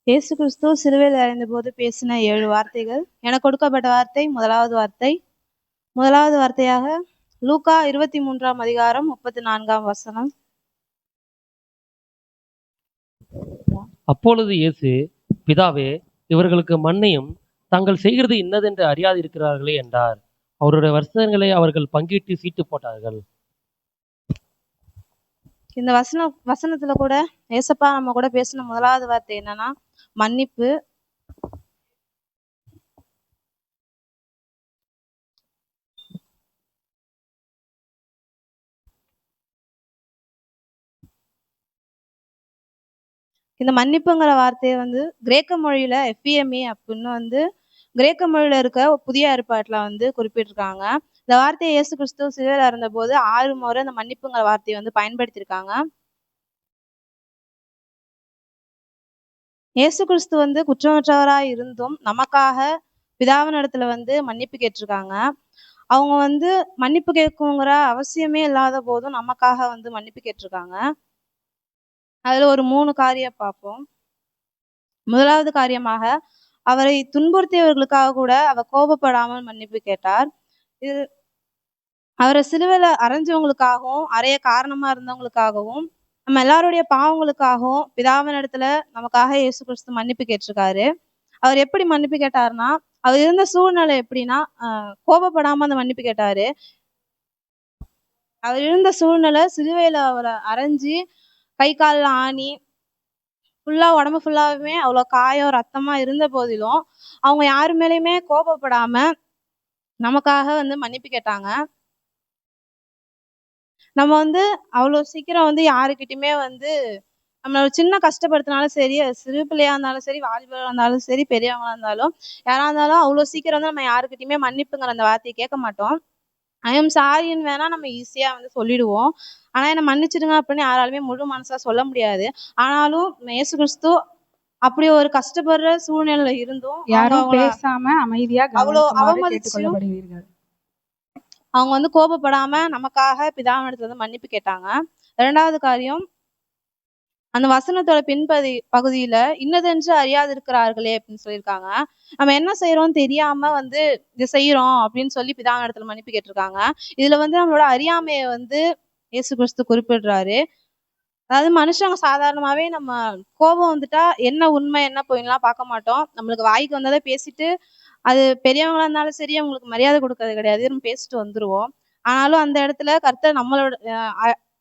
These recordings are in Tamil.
இயேசு கிறிஸ்து சிலுவையில் அறைந்த போது பேசின 7 வார்த்தைகள். எனக்கு கொடுக்கப்பட்ட வார்த்தை முதலாவது வார்த்தையாக லூக்கா 23ஆம் அதிகாரம் 34ஆம் வசனம். அப்பொழுது இயேசு, பிதாவே, இவர்களுக்கு மன்னியும், தாங்கள் செய்கிறது இன்னதென்று அறியாதிருக்கிறார்களே என்றார். அவருடைய வசனங்களை அவர்கள் பங்கிட்டு சீட்டு போட்டார்கள். இந்த வசனத்துல கூட ஏசப்பா நம்ம கூட பேசின முதலாவது வார்த்தை என்னன்னா மன்னிப்பு. இந்த மன்னிப்புங்கிற வார்த்தையை கிரேக்க மொழியில எஃபிஎம்ஏ அப்படின்னு கிரேக்க மொழியில இருக்க புதிய ஏற்பாட்டுல குறிப்பிட்டிருக்காங்க. இந்த வார்த்தையை இயேசு கிறிஸ்து சிலுவையில இருந்த போது 6 முறை இந்த மன்னிப்புங்கிற வார்த்தையை பயன்படுத்தியிருக்காங்க. இயேசு கிறிஸ்து குற்றமற்றவராய் இருந்தும் நமக்காக பிதாவினிடத்துல மன்னிப்பு கேட்டிருக்காங்க. அவங்க மன்னிப்பு கேட்குங்கிற அவசியமே இல்லாத போதும் நமக்காக மன்னிப்பு கேட்டிருக்காங்க. அதுல ஒரு 3 காரியம் பார்ப்போம். முதலாவது காரியமாக, அவரை துன்புறுத்தியவர்களுக்காக கூட அவர் கோபப்படாமல் மன்னிப்பு கேட்டார். இது அவரை சிலுவையில அரைஞ்சவங்களுக்காகவும் அறைய காரணமா இருந்தவங்களுக்காகவும் நம்ம எல்லாருடைய பாவங்களுக்காகவும் பிதாவினிடத்துல நமக்காக இயேசு கிறிஸ்து மன்னிப்பு கேட்டிருக்காரு. அவர் எப்படி மன்னிப்பு கேட்டாருன்னா, அவர் இருந்த சூழ்நிலை எப்படின்னா கோபப்படாம அந்த மன்னிப்பு கேட்டாரு. அவர் இருந்த சூழ்நிலை சிலுவையில அவரை அரைஞ்சு கை காலில் ஆணி ஃபுல்லா உடம்பு ஃபுல்லாவுமே அவ்வளோ காயம் ரத்தமா இருந்த போதிலும் அவங்க யாரு மேலேயுமே கோபப்படாம நமக்காக மன்னிப்பு கேட்டாங்க. நம்ம அவ்வளோ சீக்கிரம் யாருக்கிட்டையுமே நம்மள ஒரு சின்ன கஷ்டப்படுத்தினாலும் சரி, சிறு பிள்ளையா இருந்தாலும் சரி, வாலிபரா இருந்தாலும் சரி, பெரியவங்களா இருந்தாலும் யாரா இருந்தாலும் அவ்வளோ சீக்கிரம் நம்ம யாருக்கிட்டையுமே மன்னிப்புங்கிற அந்த வார்த்தையை கேட்க மாட்டோம். ஐஎம் சாரின்னு வேணா நம்ம ஈஸியா சொல்லிடுவோம். ஆனா என்ன மன்னிச்சிடுங்க அப்படின்னு யாராலுமே முழு மனசா சொல்ல முடியாது. ஆனாலும் இயேசு கிறிஸ்து அப்படி ஒரு கஷ்டப்படுற சூழ்நிலையில இருந்தும் யாரும் பேசாம அமைதியா அவ்வளோ அவமதிச்சு அவங்க கோபப்படாம நமக்காக பிதாவினிடத்துல மன்னிப்பு கேட்டாங்க. 2வது காரியம், அந்த வசனத்தோட பகுதியில இன்னதென்று அறியாதிருக்கிறார்களே அப்படின்னு சொல்லியிருக்காங்க. நம்ம என்ன செய்யறோம்னு தெரியாம இதை செய்யறோம் அப்படின்னு சொல்லி பிதாவினிடத்துல மன்னிப்பு கேட்டிருக்காங்க. இதுல நம்மளோட அறியாமைய இயேசு கிறிஸ்து குறிப்பிடுறாரு. அதாவது மனுஷங்க சாதாரணமாவே நம்ம கோபம் வந்துட்டா என்ன உண்மை என்ன பொய்லாம் பார்க்க மாட்டோம். நம்மளுக்கு வாய்க்கு வந்ததை பேசிட்டு, அது பெரியவங்களா இருந்தாலும் சரி, அவங்களுக்கு மரியாதை கொடுக்கறது கிடையாது, நம்ம பேசிட்டு வந்துருவோம். ஆனாலும் அந்த இடத்துல கர்த்தர் நம்மளோட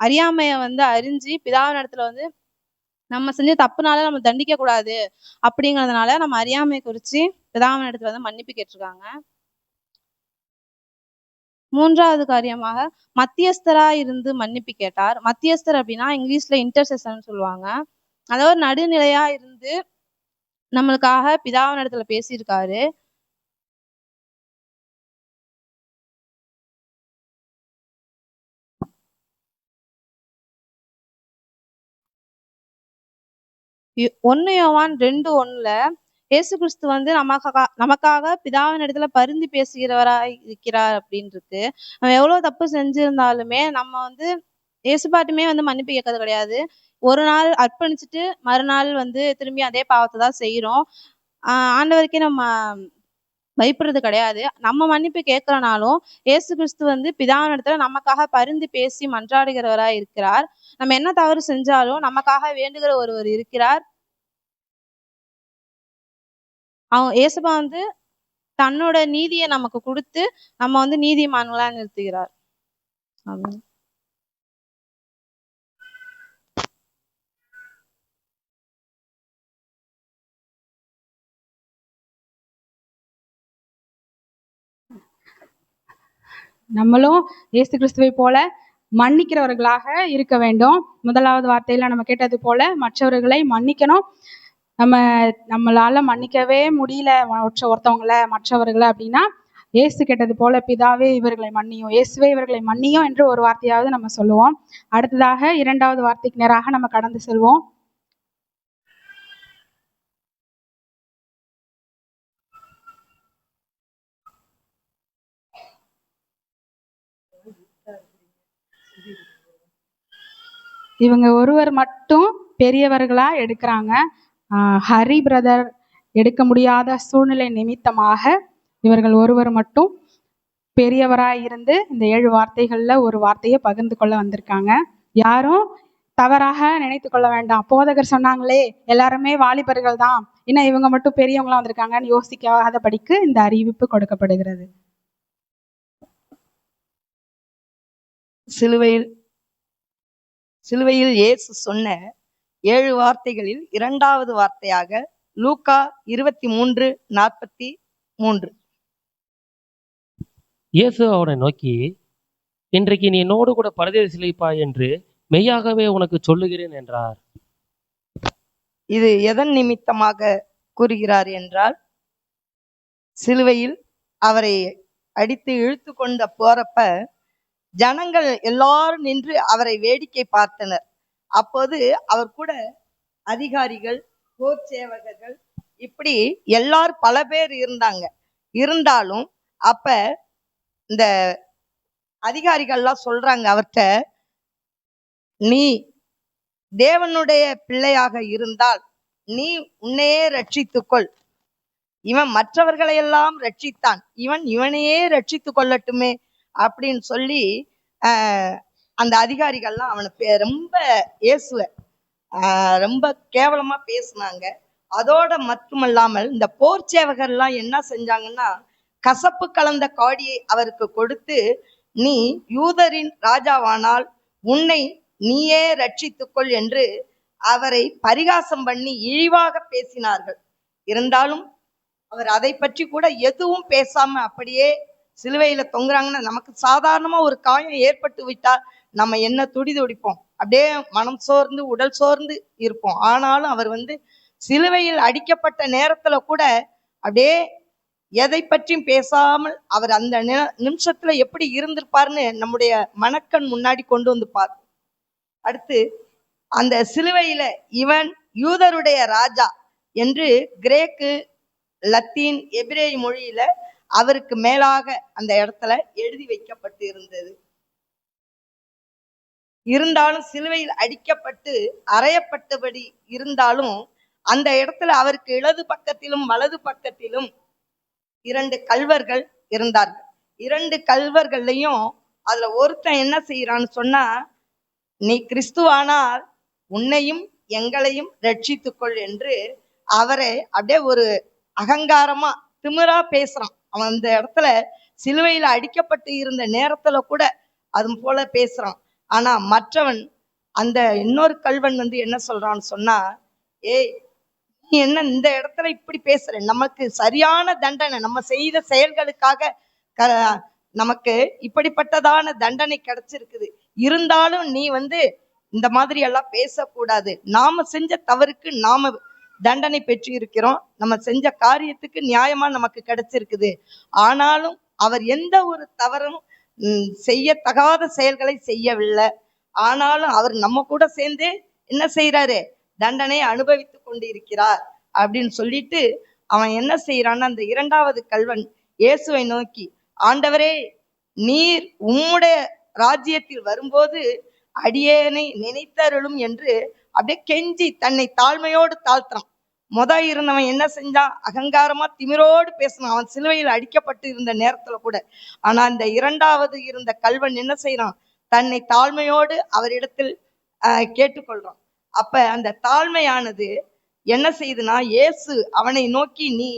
அறியாமைய அறிஞ்சு பிதாவின் இடத்துல நம்ம செஞ்ச தப்புனால நம்ம தண்டிக்க கூடாது அப்படிங்கறதுனால நம்ம அறியாமையை குறிச்சு பிதாவின் இடத்துல மன்னிப்பு கேட்டிருக்காங்க. 3வது காரியமாக மத்தியஸ்தரா இருந்து மன்னிப்பு கேட்டார். மத்தியஸ்தர் அப்படின்னா இங்கிலீஷ்ல இன்டர்செஷன் சொல்லுவாங்க. அதாவது நடுநிலையா இருந்து நம்மளுக்காக பிதாவின் இடத்துல பேசியிருக்காரு. யோவான் 2:1 இயேசு கிறிஸ்து நமக்காக பிதாவின் இடத்துல பரிந்து பேசுகிறவராய் இருக்கிறார் அப்படின்னு இருக்கு. நம்ம எவ்வளவு தப்பு செஞ்சிருந்தாலுமே நம்ம இயேசுபாட்டுமே மன்னிப்பு கேட்கறது கிடையாது. ஒரு நாள் அர்ப்பணிச்சுட்டு மறுநாள் திரும்பி அதே பாவத்தை தான் செய்யறோம். ஆண்டவருக்கே நம்ம பயப்படுறது கிடையாது. நம்ம மன்னிப்பு கேட்கறனாலும் இயேசு கிறிஸ்து பிதாவின் இடத்துல நமக்காக பரிந்து பேசி மன்றாடுகிறவராய் இருக்கிறார். நம்ம என்ன தவறு செஞ்சாலும் நமக்காக வேண்டுகிற ஒருவர் இருக்கிறார். இயேசுபா தன்னோட நீதியை நமக்கு கொடுத்து நம்ம நீதிமான்களா நிறுத்துகிறார். நம்மளும் இயேசு கிறிஸ்துவை போல மன்னிக்கிறவர்களாக இருக்க வேண்டும். முதலாவது வார்த்தையில நம்ம கேட்டது போல மற்றவர்களை மன்னிக்கணும். நம்மளால மன்னிக்கவே முடியல மற்றவர்களை அப்படின்னா இயேசு கேட்டது போல பிதாவே இவர்களை மன்னியும், இயேசுவே இவர்களை மன்னியும் என்று ஒரு வார்த்தையாவது நம்ம சொல்லுவோம். அடுத்ததாக 2வது வார்த்தைக்கு நேராக நம்ம கடந்து செல்வோம். இவங்க ஒருவர் மட்டும் பெரியவர்களா எடுக்கிறாங்க. ஹரி பிரதர் எடுக்க முடியாத சூழ்நிலை நிமித்தமாக இவர்கள் ஒருவர் மட்டும் பெரியவராய் இருந்து இந்த 7 வார்த்தைகள்ல ஒரு வார்த்தையை பகிர்ந்து கொள்ள வந்திருக்காங்க. யாரும் தவறாக நினைத்து கொள்ள வேண்டாம். போதகர் சொன்னாங்களே எல்லாருமே வாலிபர்கள் தான், இன்னும் இவங்க மட்டும் பெரியவங்களா வந்திருக்காங்கன்னு யோசிக்காதபடிக்கு இந்த அறிவிப்பு கொடுக்கப்படுகிறது. சிலுவையில் இயேசு சொன்ன 7 வார்த்தைகளில் 2வது வார்த்தையாக லூக்கா 23:43. இயேசு அவனை நோக்கி, இன்றைக்கு நீ என்னோடு கூட பரதேசில் இருப்பாய் என்று மெய்யாகவே உனக்கு சொல்லுகிறேன் என்றார். இது எதன் நிமித்தமாக கூறுகிறார் என்றால், சிலுவையில் அவரை அடித்து இழுத்து கொண்ட போறப்ப ஜனங்கள் எல்லாரும் நின்று அவரை வேடிக்கை பார்த்தனர். அப்போது அவர் கூட அதிகாரிகள், போர் சேவகர்கள், இப்படி எல்லாரும் பல பேர் இருந்தாங்க. இருந்தாலும் அப்ப இந்த அதிகாரிகள்லாம் சொல்றாங்க அவர்கிட்ட, நீ தேவனுடைய பிள்ளையாக இருந்தால் நீ உன்னையே ரட்சித்துக்கொள். இவன் மற்றவர்களை எல்லாம் ரட்சித்தான், இவனையே ரட்சித்து கொள்ளட்டுமே அப்படின்னு சொல்லி அந்த அதிகாரிகள்லாம் அவனை ரொம்ப இயேசுவ ரொம்ப கேவலமா பேசினாங்க. அதோட மட்டுமல்லாமல் இந்த போர் சேவகர்லாம் என்ன செஞ்சாங்கன்னா, கசப்பு கலந்த காடியை அவருக்கு கொடுத்து, நீ யூதரின் ராஜாவானால் உன்னை நீயே ரட்சித்துக்கொள் என்று அவரை பரிகாசம் பண்ணி இழிவாக பேசினார்கள். இருந்தாலும் அவர் அதை பற்றி கூட எதுவும் பேசாம அப்படியே சிலுவையில தொங்குறாங்கன்னா, நமக்கு சாதாரணமா ஒரு காயம் ஏற்பட்டு விட்டால் நம்ம என்ன துடி துடிப்போம், அப்படியே மனம் சோர்ந்து உடல் சோர்ந்து இருப்போம். ஆனாலும் அவர் சிலுவையில் அடிக்கப்பட்ட நேரத்துல கூட அப்படியே எதை பற்றியும் பேசாமல் அவர் அந்த நிமிஷத்துல எப்படி இருந்திருப்பாருன்னு நம்முடைய மனக்கண் முன்னாடி கொண்டு வந்து பார்ப்போம். அடுத்து அந்த சிலுவையில இவன் யூதருடைய ராஜா என்று கிரேக்கு, லத்தீன், எபிரேய மொழியில அவருக்கு மேலாக அந்த இடத்துல எழுதி வைக்கப்பட்டு இருந்தது. இருந்தாலும் சிலுவையில் அடிக்கப்பட்டு அறையப்பட்டபடி இருந்தாலும் அந்த இடத்துல அவருக்கு இடது பக்கத்திலும் வலது பக்கத்திலும் 2 கல்வர்கள் இருந்தார்கள். 2 கல்வர்கள்லையும் அதுல ஒருத்தன் என்ன செய்யறான்னு சொன்னா, நீ கிறிஸ்துவானால் உன்னையும் எங்களையும் ரட்சித்துக்கொள் என்று அவரை அப்படியே ஒரு அகங்காரமா திமிரா பேசுறான். அவன் அந்த இடத்துல சிலுவையில அடிக்கப்பட்டு இருந்த நேரத்துல கூட அது போல பேசுறான். ஆனா மற்றவன், அந்த இன்னொரு கல்வன் என்ன சொல்றான்னு சொன்னா, ஏய் நீ என்ன இந்த இடத்துல இப்படி பேசுற, நமக்கு சரியான தண்டனை, நம்ம செய்த செயல்களுக்காக நமக்கு இப்படிப்பட்டதான தண்டனை கிடைச்சிருக்குது, இருந்தாலும் நீ இந்த மாதிரி எல்லாம் பேசக்கூடாது, நாம செஞ்ச தவறுக்கு நாம தண்டனை பெற்று இருக்கிறோம், நம்ம செஞ்ச காரியத்துக்கு நியாயமா நமக்கு கிடைச்சிருக்குது. ஆனாலும் அவர் எந்த ஒரு தவறும் செய்யத்தகாத செயல்களை செய்யவில்லை. ஆனாலும் அவர் நம்ம கூட சேர்ந்து என்ன செய்யறாரு, தண்டனை அனுபவித்து கொண்டு இருக்கிறார் அப்படின்னு சொல்லிட்டு அவன் என்ன செய்யறான்னு, அந்த 2வது கல்வன் இயேசுவை நோக்கி, ஆண்டவரே நீர் உம்முடைய ராஜ்யத்தில் வரும்போது அடியேனை நினைத்தருளும் என்று அப்படியே கெஞ்சி தன்னை தாழ்மையோடு தாழ்த்தான். இருந்தவன் என்ன செஞ்சான், அகங்காரமா திமிரோடு பேசினான், அவன் சிலுவையில் அடிக்கப்பட்டு இருந்த நேரத்துல கூட. ஆனா இந்த 2வது இருந்த கல்வன் என்ன செய்யறான், தன்னை தாழ்மையோடு அவரிடத்தில் கேட்டுக்கொள்றான். அப்ப அந்த தாழ்மையானது என்ன செய்யுதுன்னா, இயேசு அவனை நோக்கி, நீ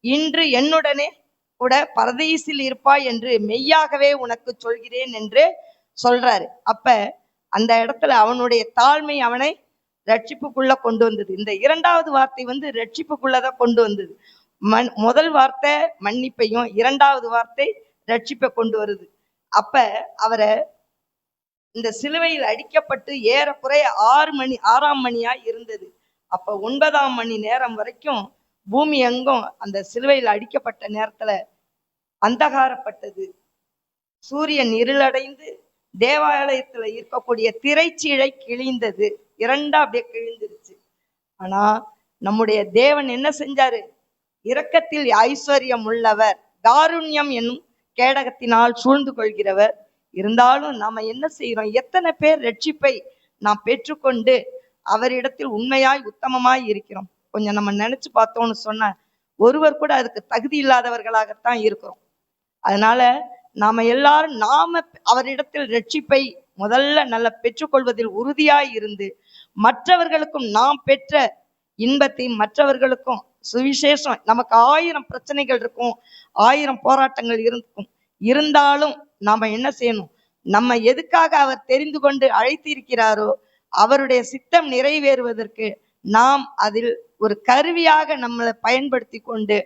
இன்று என்னுடனே கூட பரதீசில் இருப்பாய் என்று மெய்யாகவே உனக்கு சொல்கிறேன் என்று சொல்றாரு. அப்ப அந்த இடத்துல அவனுடைய தாழ்மை அவனை ரட்சிப்புக்குள்ள கொண்டு வந்தது. இந்த 2வது வார்த்தை ரட்சிப்புக்குள்ளதான் கொண்டு வந்தது. முதல் வார்த்தை மன்னிப்பையும், 2வது வார்த்தை ரட்சிப்பை கொண்டு வருது. அப்ப அவரை இந்த சிலுவையில் அடிக்கப்பட்டு ஏறக்குறைய 6ஆம் மணியா இருந்தது. அப்ப 9ஆம் மணி நேரம் வரைக்கும் பூமி எங்கும் அந்த சிலுவையில் அடிக்கப்பட்ட நேரத்துல அந்தகாரப்பட்டது. சூரியன் இருளடைந்து தேவாலயத்துல இருக்கக்கூடிய திரைச்சீழை கிழிந்தது, 2ஆ அப்படியே கிழிந்துருச்சு. ஆனா நம்முடைய தேவன் என்ன செஞ்சாரு, இரக்கத்தில் ஐஸ்வர்யம் உள்ளவர், காருண்யம் என்னும் கேடகத்தினால் சூழ்ந்து கொள்கிறவர். இருந்தாலும் நாம என்ன செய்யறோம், எத்தனை பேர் ரட்சிப்பை நாம் பெற்றுக்கொண்டு அவரிடத்தில் உண்மையாய் உத்தமமாய் இருக்கிறோம். கொஞ்சம் நம்ம நினைச்சு பார்த்தோம்னு சொன்னா ஒருவர் கூட அதுக்கு தகுதி இல்லாதவர்களாகத்தான் இருக்கிறோம். அதனால நாம எல்லாரும் அவரிடத்தில் ரட்சிப்பை முதல்ல நல்ல பெற்றுக்கொள்வதில் உறுதியாய் இருந்து மற்றவர்களுக்கும் நாம் பெற்ற இன்பத்தை மற்றவர்களுக்கும் சுவிசேஷம். நமக்கு 1000 பிரச்சனைகள் இருக்கும், 1000 போராட்டங்கள் இருந்தாலும் நாம என்ன செய்யணும்? நம்ம எதுக்காக அவர் தெரிந்து கொண்டு அழைத்து இருக்கிறாரோ அவருடைய சித்தம் நிறைவேறுவதற்கு நாம் அதில் ஒரு கருவியாக நம்மளை பயன்படுத்தி கொண்டு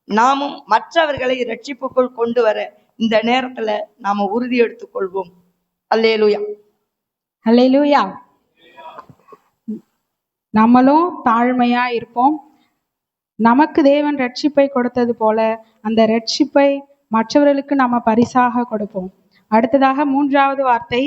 நாமும் மற்றவர்களை ரட்சிப்புக்குள் கொண்டு வர இந்த நேரத்துல நாம உறுதி எடுத்துக் கொள்வோம். அல்லேலூயா, அல்லேலூயா. நம்மளும் தாழ்மையா இருப்போம். நமக்கு தேவன் ரட்சிப்பை கொடுத்தது போல அந்த ரட்சிப்பை மற்றவர்களுக்கு நம்ம பரிசாக கொடுப்போம். அடுத்ததாக 3வது வார்த்தை,